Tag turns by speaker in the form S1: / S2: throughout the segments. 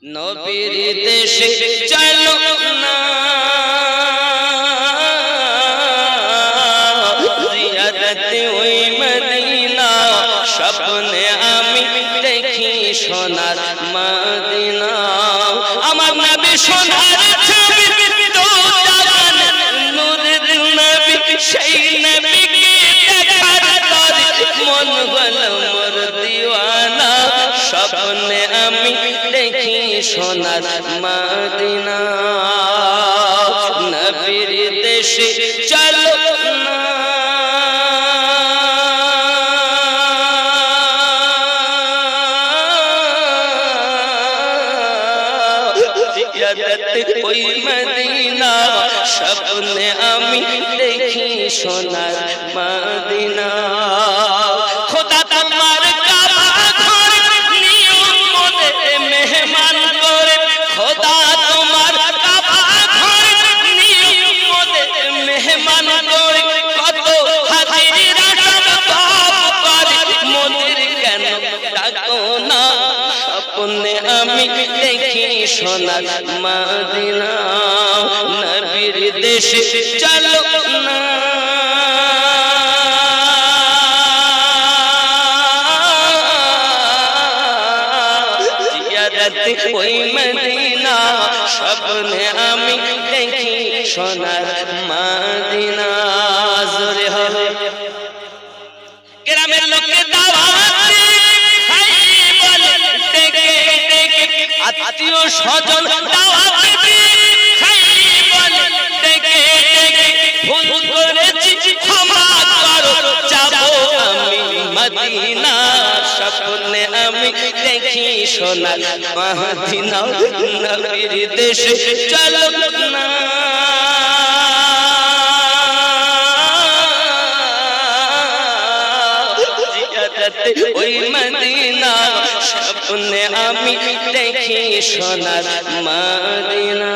S1: নবীর দেশে চলো না জিয়ারতে ওই মদিনা স্বপ্নে আমি দেখি সোনার মদিনা আমার নবী সোনার ছবি তো জান নূরের নবী সেই নবীকে দেখার তরে মন হলো মোর দিওয়ানা স্বপ্নে আমি দেখি সোনার মদিনা নবীর দেশে চলো না ওই মদিনা স্বপ্নে আমি দেখি সোনার মদিনা খোদা তোমার কাবা ঘর নিয়ম মনে মেহমান করে খোদা তোমার কাবা ঘর নিয়ম মনে মেহমান করে কত হাজিরা সব পাপ করে মনের কেন ডাকো না স্বপ্নে আমি দেখি সোনার মদিনা নবীর দেশে চলো না জিয়ারতে ওই মদিনা স্বপ্নে আমি দেখি সোনার মদিনা জোরে হবে গ্রামের লোককে দাওয়াত আত্মীয় স্বজন দাওয়াত খাই বলে ডেকে ডেকে ভুল করেছি ক্ষমা করো যাবো আমি মদিনা স্বপ্নে আমি দেখি সোনার মদিনা নবীর দেশে চলো না ওই মদিনা স্বপ্নে আমি দেখি সোনার মদিনা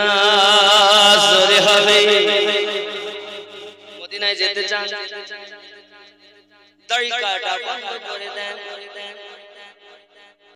S1: জোরে হবে মদিনায় যেতে চান দাড়ি কাটা বন্ধ করে দেন